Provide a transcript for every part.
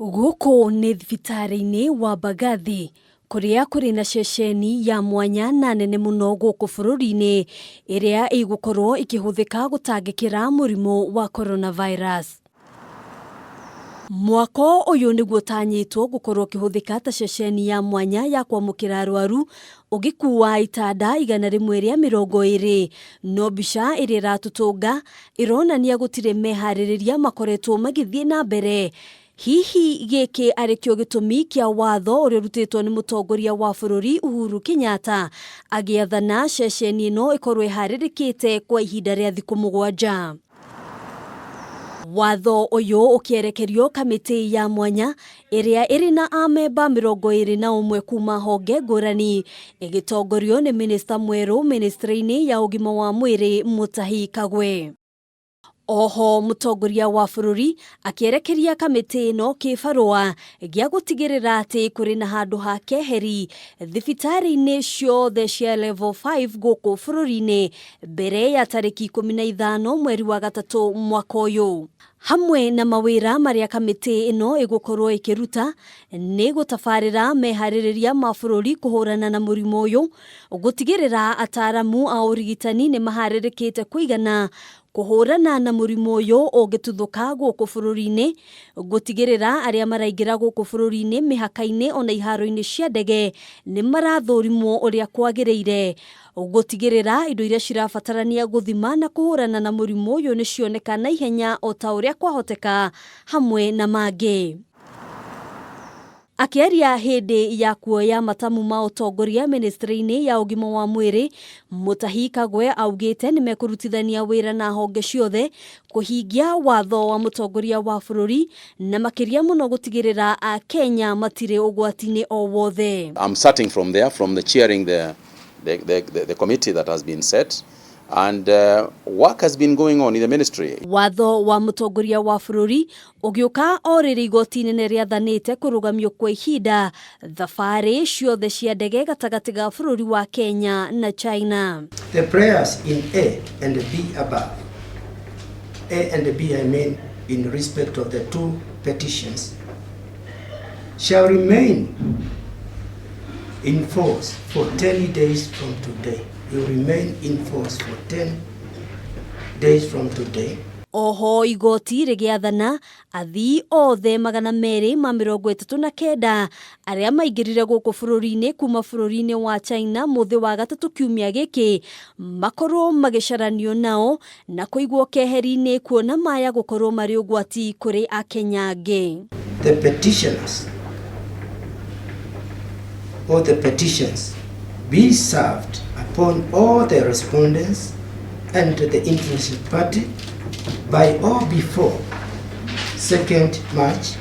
Guko nĩ thibitarĩ-inĩ wa Bagathi kuria kuri na ceceni ya mwanya na nene muno guku bũrũri-inĩ ĩrĩa ĩgũkorwo ikĩhũthĩka gũtangĩkĩra mũrimũ wa coronavirus. Mwako uyu nĩguo tanyĩtwo gũkorwo kĩhũthĩka ta ceceni ya mwanya ya kwamũkĩra arwaru ũgĩkuwa itanda 120, no mbica ĩrĩa ĩratũtũnga ĩronania gũtirĩ meharĩrĩria makoretwo magĩthiĩ na mbere. Hihi gĩkĩ arĩkĩo gĩtũmi kĩa watho ũrĩa ũrutĩtwo nĩ mũtongoria wa bũrũri Uhuru Kenyatta agĩathana ceceni ĩno ĩkorwo ĩharĩrĩkĩte kwa ihinda rĩa thikũ 7. Watho ũyũ ũkĩerekerio kamĩtĩ ya mwanya ĩrĩa ĩrĩ na amemba 21 kuma honge ngũrani ĩgĩtongorio nĩ minista mwerũ ministry-inĩ ya ũgima wa mwĩrĩ Mutahi Kagwe. Oho mũtongoria wa bũrũri akĩerekeria kamĩtĩ ĩno kĩbarũa gĩa gũtigĩrĩra atĩ kũrĩ na handũ ha keheri thibitarĩ-inĩ ciothe cia level 5 gũkũ bũrũri-inĩ mbere ya tarĩki 15 mweri wa gatatũ mwaka ũyũ. Hamwe na mawĩra marĩa kamĩtĩ ĩno ĩgũkorwo ĩkĩruta nĩ gũtabarĩra meharĩrĩria ma bũrũri kũhũrana na mũrimũ ũyũ, gũtigĩrĩra ataaramu a ũrigitani nĩ maharĩrĩkĩte kũigana kũhũrana na mũrimũ ũyũ ũngĩtuthũka gũkũ bũrũri-inĩ, gũtigĩrĩra arĩa maraingĩra gũkũ bũrũri-inĩ mĩhaka-inĩ ona iharo-inĩ cia ndege nĩ marathũrimwo ũrĩa kwagĩrĩire, gũtigĩrĩra indo iria cirabatarania gũthima na kũhũrana na mũrimũ ũyũ nĩ cioneka na ihenya o ta ũrĩa kwahoteka, hamwe na mangĩ. Akĩaria hĩndĩ ya kuoya matamu ma ũtongoria ministry-inĩ ya ũgima wa mwĩrĩ, Mutahi Kagwe augĩte nĩ mekũrutithania wĩra na honge ciothe kũhingia watho wa mũtongoria wa bũrũri na makĩria mũno gũtigĩrĩra a Kenya matirĩ ũgwati-inĩ o wothe. I'm starting from there, from the chairing the committee that has been set. And work has been going on in the ministry. Watho wa mũtongoria wa bũrũri ũgĩũka o rĩrĩ igoti inene rĩathanĩte kũrũgamio kwa ihinda thabarĩ ciothe cia ndege gatagatĩ ga bũrũri wa Kenya na China. The prayers in A and B above, A and B I mean in respect of the two petitions, shall remain in force for 10 days from today. Will remain in force for 10 days from today. Oho igoti rĩgĩathana athii othe 239 arĩa maingĩrire gũkũ bũrũri-inĩ kuma bũrũri-inĩ wa China mũthĩ wa gatatũ kiumia gĩkĩ makorwo magĩcaranio nao na kũigwo keheri-inĩ kuona maya gũkorwo marĩ ũgwati kũrĩ a Kenya angĩ. The petitioners or the petitions be served upon all the respondents and the interested party by or before 2nd March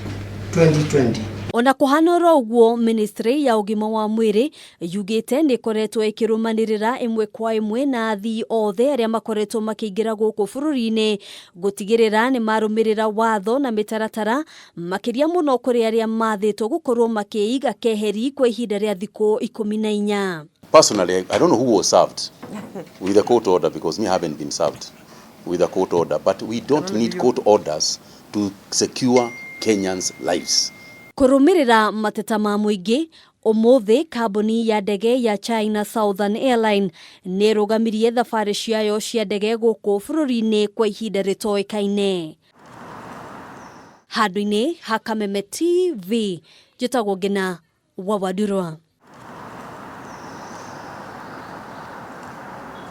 2020. Ona kũhanora ũguo ministry ya ũgima wa mwĩrĩ yugĩte nĩ koretwo ĩkĩrũmanĩrĩra ĩmwe kwa ĩmwe na athii othe arĩa makoretwo makĩingĩra gũkũ bũrũri-inĩ gũtigĩrĩra nĩ marũmĩrĩra watho na mĩtaratara, makĩria mũno kũrĩ arĩa mathĩtwo gũkorwo makĩiga keheri kwa ihinda rĩa thikũ 14. Personally, I don't know who was served with the court order, because me haven't been served with a court order. But we don't need court orders to secure Kenyans' lives. Kũrũmĩrĩra mateta ma mũingĩ, ũmũthĩ kambuni ya ndege ya China Southern Airline nĩ ĩrũgamirie thabarĩ ciayo cia ndege gũkũ bũrũri-inĩ kwa ihinda rĩtoĩkaine. Handũ-inĩ ha Kameme TV, njĩtagwo Ngina wa Wadurwa.